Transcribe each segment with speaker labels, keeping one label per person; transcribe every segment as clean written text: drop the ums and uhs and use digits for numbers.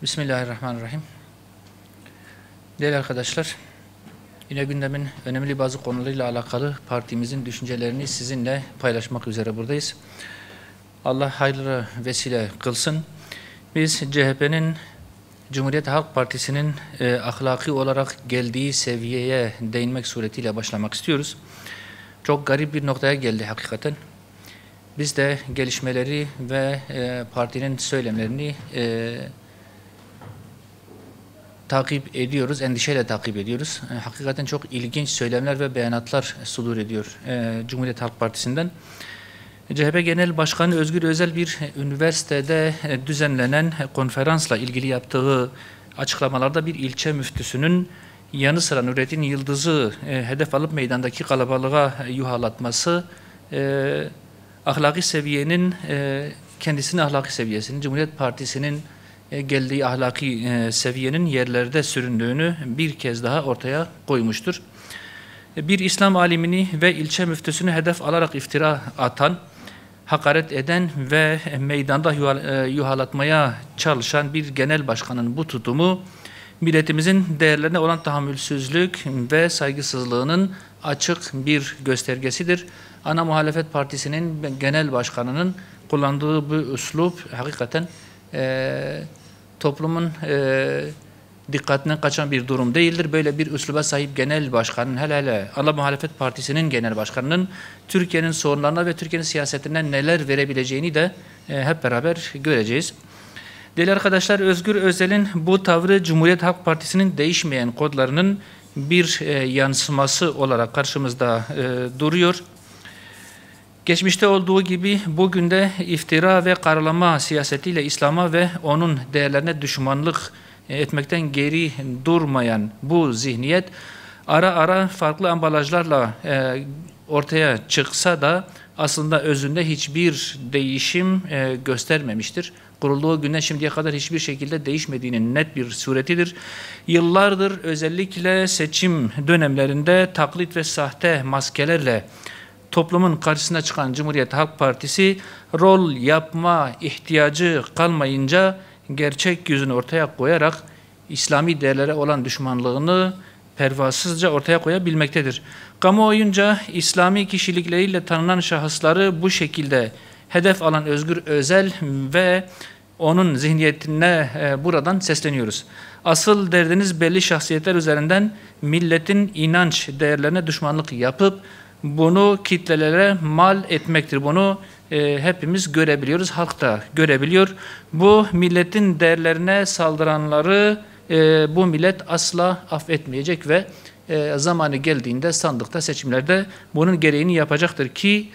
Speaker 1: Bismillahirrahmanirrahim. Değerli arkadaşlar, yine gündemin önemli bazı konularıyla alakalı partimizin düşüncelerini sizinle paylaşmak üzere buradayız. Allah hayırlı vesile kılsın. Biz CHP'nin, Cumhuriyet Halk Partisi'nin ahlaki olarak geldiği seviyeye değinmek suretiyle başlamak istiyoruz. Çok garip bir noktaya geldi hakikaten. Biz de gelişmeleri ve partinin söylemlerini takip ediyoruz, endişeyle takip ediyoruz. Hakikaten çok ilginç söylemler ve beyanatlar sudur ediyor Cumhuriyet Halk Partisi'nden. CHP Genel Başkanı Özgür Özel bir üniversitede düzenlenen konferansla ilgili yaptığı açıklamalarda bir ilçe müftüsünün yanı sıra Nurettin Yıldız'ı hedef alıp meydandaki kalabalığa yuhalatması ahlaki seviyenin, kendisinin ahlaki seviyesinin, Cumhuriyet Partisi'nin geldiği ahlaki seviyenin yerlerde süründüğünü bir kez daha ortaya koymuştur. Bir İslam alimini ve ilçe müftüsünü hedef alarak iftira atan, hakaret eden ve meydanda yuhalatmaya çalışan bir genel başkanın bu tutumu, milletimizin değerlerine olan tahammülsüzlük ve saygısızlığının açık bir göstergesidir. Ana muhalefet partisinin genel başkanının kullandığı bu üslup hakikaten toplumun dikkatinden kaçan bir durum değildir. Böyle bir üsluba sahip genel başkanın, hele Ana Muhalefet Partisi'nin genel başkanının Türkiye'nin sorunlarına ve Türkiye'nin siyasetinden neler verebileceğini de hep beraber göreceğiz. Değerli arkadaşlar, Özgür Özel'in bu tavrı Cumhuriyet Halk Partisi'nin değişmeyen kodlarının bir yansıması olarak karşımızda duruyor. Geçmişte olduğu gibi bugün de iftira ve karalama siyasetiyle İslam'a ve onun değerlerine düşmanlık etmekten geri durmayan bu zihniyet ara ara farklı ambalajlarla ortaya çıksa da aslında özünde hiçbir değişim göstermemiştir. Kurulduğu günden şimdiye kadar hiçbir şekilde değişmediğinin net bir suretidir. Yıllardır özellikle seçim dönemlerinde taklit ve sahte maskelerle toplumun karşısına çıkan Cumhuriyet Halk Partisi rol yapma ihtiyacı kalmayınca gerçek yüzünü ortaya koyarak İslami değerlere olan düşmanlığını pervasızca ortaya koyabilmektedir. Kamuoyunca İslami kişilikleriyle tanınan şahısları bu şekilde hedef alan Özgür Özel ve onun zihniyetine buradan sesleniyoruz. Asıl derdiniz belli şahsiyetler üzerinden milletin inanç değerlerine düşmanlık yapıp bunu kitlelere mal etmektir. Bunu hepimiz görebiliyoruz, halk da görebiliyor. Bu milletin değerlerine saldıranları bu millet asla affetmeyecek ve zamanı geldiğinde sandıkta, seçimlerde bunun gereğini yapacaktır ki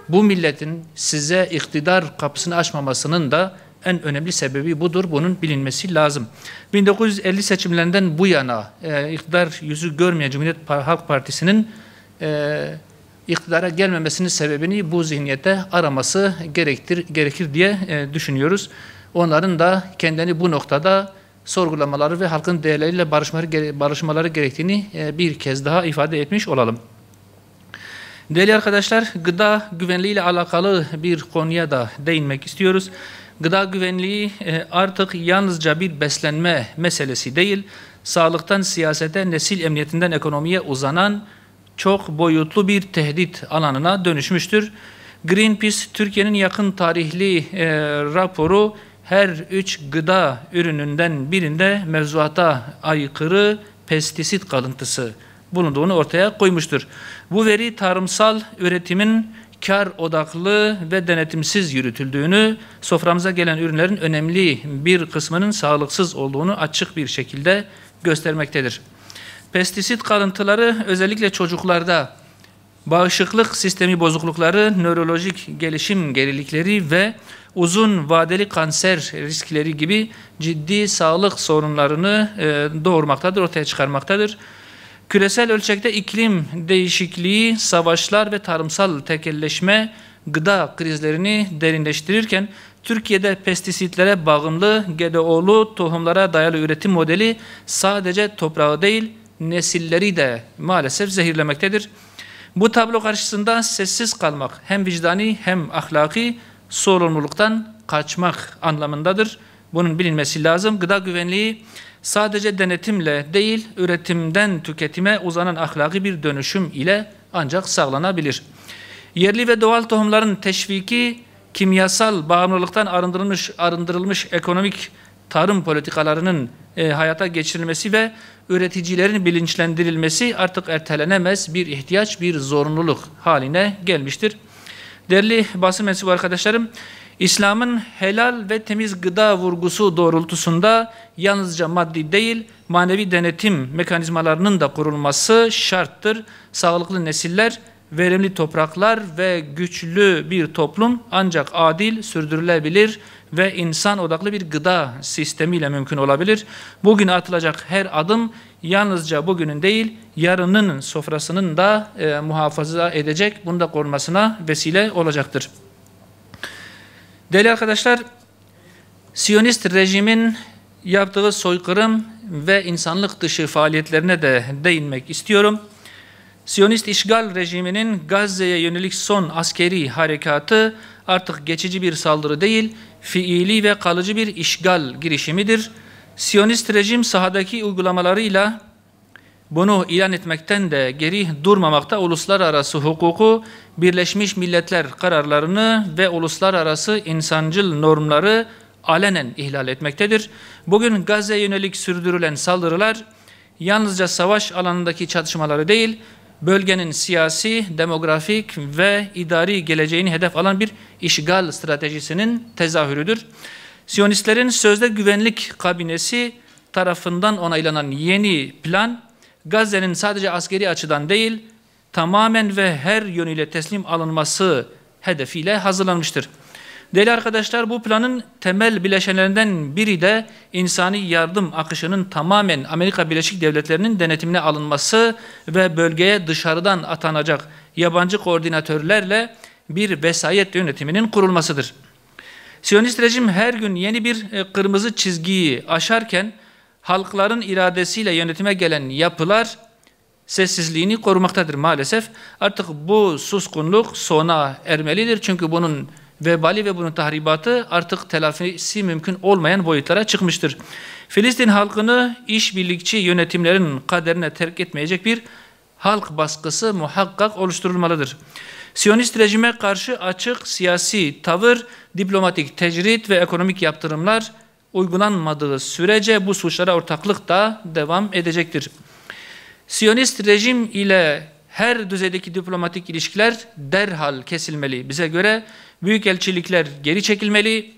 Speaker 1: bu milletin size iktidar kapısını açmamasının da en önemli sebebi budur. Bunun bilinmesi lazım. 1950 seçimlerinden bu yana iktidar yüzü görmeyen Cumhuriyet Halk Partisi'nin iktidara gelmemesinin sebebini bu zihniyete araması gerekir diye düşünüyoruz. Onların da kendini bu noktada sorgulamaları ve halkın değerleriyle barışmaları gerektiğini bir kez daha ifade etmiş olalım. Değerli arkadaşlar, gıda güvenliği ile alakalı bir konuya da değinmek istiyoruz. Gıda güvenliği artık yalnızca bir beslenme meselesi değil, sağlıktan siyasete, nesil emniyetinden ekonomiye uzanan çok boyutlu bir tehdit alanına dönüşmüştür. Greenpeace, Türkiye'nin yakın tarihli raporu her 3 gıda ürününden birinde mevzuata aykırı pestisit kalıntısı bulunduğunu ortaya koymuştur. Bu veri tarımsal üretimin kar odaklı ve denetimsiz yürütüldüğünü, soframıza gelen ürünlerin önemli bir kısmının sağlıksız olduğunu açık bir şekilde göstermektedir. Pestisit kalıntıları özellikle çocuklarda bağışıklık sistemi bozuklukları, nörolojik gelişim gerilikleri ve uzun vadeli kanser riskleri gibi ciddi sağlık sorunlarını doğurmaktadır, ortaya çıkarmaktadır. Küresel ölçekte iklim değişikliği, savaşlar ve tarımsal tekelleşme gıda krizlerini derinleştirirken Türkiye'de pestisitlere bağımlı GDO'lu tohumlara dayalı üretim modeli sadece toprağı değil nesilleri de maalesef zehirlemektedir. Bu tablo karşısında sessiz kalmak hem vicdani hem ahlaki sorumluluktan kaçmak anlamındadır. Bunun bilinmesi lazım. Gıda güvenliği sadece denetimle değil, üretimden tüketime uzanan ahlaki bir dönüşüm ile ancak sağlanabilir. Yerli ve doğal tohumların teşviki, kimyasal bağımlılıktan arındırılmış ekonomik tarım politikalarının hayata geçirilmesi ve üreticilerin bilinçlendirilmesi artık ertelenemez bir ihtiyaç, bir zorunluluk haline gelmiştir. Değerli basın mensubu arkadaşlarım, İslam'ın helal ve temiz gıda vurgusu doğrultusunda yalnızca maddi değil, manevi denetim mekanizmalarının da kurulması şarttır. Sağlıklı nesiller, verimli topraklar ve güçlü bir toplum ancak adil, sürdürülebilir ve insan odaklı bir gıda sistemiyle mümkün olabilir. Bugün atılacak her adım yalnızca bugünün değil, yarının sofrasının da muhafaza edecek, bunu da korumasına vesile olacaktır. Değerli arkadaşlar, Siyonist rejimin yaptığı soykırım ve insanlık dışı faaliyetlerine de değinmek istiyorum. Siyonist işgal rejiminin Gazze'ye yönelik son askeri harekatı artık geçici bir saldırı değil, fiili ve kalıcı bir işgal girişimidir. Siyonist rejim sahadaki uygulamalarıyla bunu ilan etmekten de geri durmamakta, uluslararası hukuku, Birleşmiş Milletler kararlarını ve uluslararası insancıl normları alenen ihlal etmektedir. Bugün Gazze'ye yönelik sürdürülen saldırılar yalnızca savaş alanındaki çatışmaları değil, bölgenin siyasi, demografik ve idari geleceğini hedef alan bir işgal stratejisinin tezahürüdür. Siyonistlerin sözde güvenlik kabinesi tarafından onaylanan yeni plan, Gazze'nin sadece askeri açıdan değil, tamamen ve her yönüyle teslim alınması hedefiyle hazırlanmıştır. Değerli arkadaşlar, bu planın temel bileşenlerinden biri de insani yardım akışının tamamen Amerika Birleşik Devletleri'nin denetimine alınması ve bölgeye dışarıdan atanacak yabancı koordinatörlerle bir vesayet yönetiminin kurulmasıdır. Siyonist rejim her gün yeni bir kırmızı çizgiyi aşarken, halkların iradesiyle yönetime gelen yapılar sessizliğini korumaktadır maalesef. Artık bu suskunluk sona ermelidir. Çünkü bunun vebali ve bunun tahribatı artık telafisi mümkün olmayan boyutlara çıkmıştır. Filistin halkını işbirlikçi yönetimlerin kaderine terk etmeyecek bir halk baskısı muhakkak oluşturulmalıdır. Siyonist rejime karşı açık siyasi tavır, diplomatik tecrit ve ekonomik yaptırımlar uygulanmadığı sürece bu suçlara ortaklık da devam edecektir. Siyonist rejim ile her düzeydeki diplomatik ilişkiler derhal kesilmeli. Bize göre büyükelçilikler geri çekilmeli,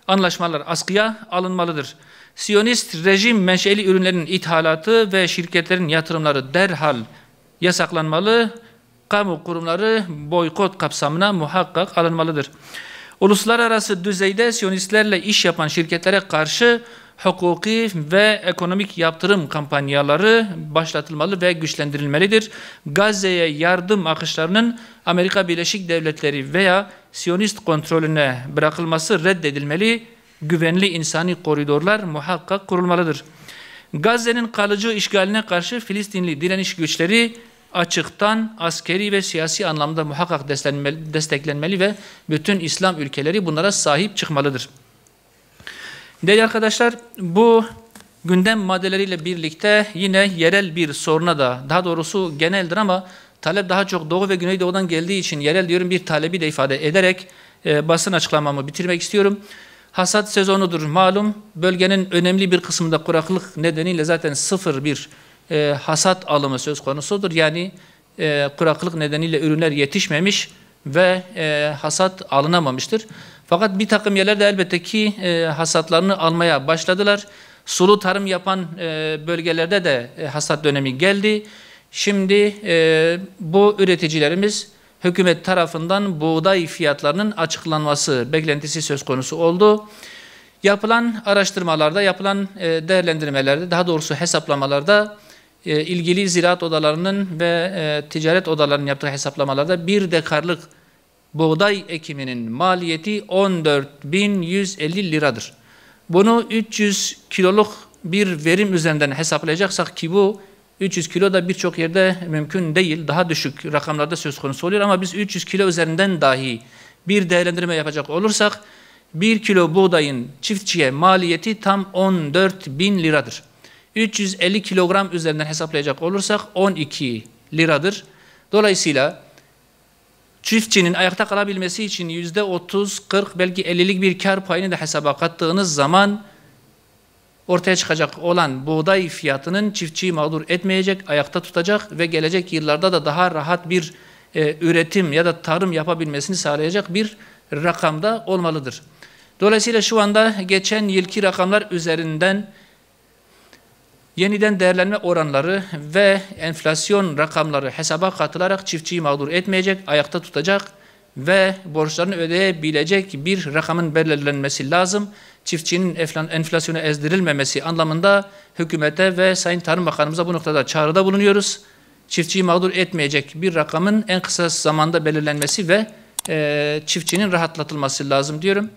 Speaker 1: anlaşmalar askıya alınmalıdır. Siyonist rejim menşeli ürünlerin ithalatı ve şirketlerin yatırımları derhal yasaklanmalı, kamu kurumları boykot kapsamına muhakkak alınmalıdır. Uluslararası düzeyde Siyonistlerle iş yapan şirketlere karşı hukuki ve ekonomik yaptırım kampanyaları başlatılmalı ve güçlendirilmelidir. Gazze'ye yardım akışlarının Amerika Birleşik Devletleri veya Siyonist kontrolüne bırakılması reddedilmeli, güvenli insani koridorlar muhakkak kurulmalıdır. Gazze'nin kalıcı işgaline karşı Filistinli direniş güçleri açıktan askeri ve siyasi anlamda muhakkak desteklenmeli ve bütün İslam ülkeleri bunlara sahip çıkmalıdır. Değerli arkadaşlar, bu gündem maddeleriyle birlikte yine yerel bir soruna da, daha doğrusu geneldir ama talep daha çok Doğu ve Güneydoğu'dan geldiği için yerel diyorum, bir talebi de ifade ederek basın açıklamamı bitirmek istiyorum. Hasat sezonudur malum. Bölgenin önemli bir kısmında kuraklık nedeniyle zaten sıfır bir hasat alımı söz konusudur. Yani kuraklık nedeniyle ürünler yetişmemiş ve hasat alınamamıştır. Fakat bir takım yerlerde elbette ki hasatlarını almaya başladılar. Sulu tarım yapan bölgelerde de hasat dönemi geldi. Şimdi bu üreticilerimiz hükümet tarafından buğday fiyatlarının açıklanması beklentisi söz konusu oldu. Yapılan araştırmalarda, yapılan değerlendirmelerde, daha doğrusu hesaplamalarda ilgili ziraat odalarının ve ticaret odalarının yaptığı hesaplamalarda bir dekarlık buğday ekiminin maliyeti 14.150 liradır. Bunu 300 kiloluk bir verim üzerinden hesaplayacaksak ki bu 300 kilo da birçok yerde mümkün değil, daha düşük rakamlarda söz konusu oluyor ama biz 300 kilo üzerinden dahi bir değerlendirme yapacak olursak 1 kilo buğdayın çiftçiye maliyeti tam 14.000 liradır. 350 kilogram üzerinden hesaplayacak olursak 12 liradır. Dolayısıyla çiftçinin ayakta kalabilmesi için %30, 40 belki 50'lik bir kar payını da hesaba kattığınız zaman ortaya çıkacak olan buğday fiyatının çiftçiyi mağdur etmeyecek, ayakta tutacak ve gelecek yıllarda da daha rahat bir üretim ya da tarım yapabilmesini sağlayacak bir rakamda olmalıdır. Dolayısıyla şu anda geçen yılki rakamlar üzerinden yeniden değerlenme oranları ve enflasyon rakamları hesaba katılarak çiftçiyi mağdur etmeyecek, ayakta tutacak ve borçlarını ödeyebilecek bir rakamın belirlenmesi lazım. Çiftçinin enflasyona ezdirilmemesi anlamında hükümete ve Sayın Tarım Bakanımıza bu noktada çağrıda bulunuyoruz. Çiftçiyi mağdur etmeyecek bir rakamın en kısa zamanda belirlenmesi ve çiftçinin rahatlatılması lazım diyorum.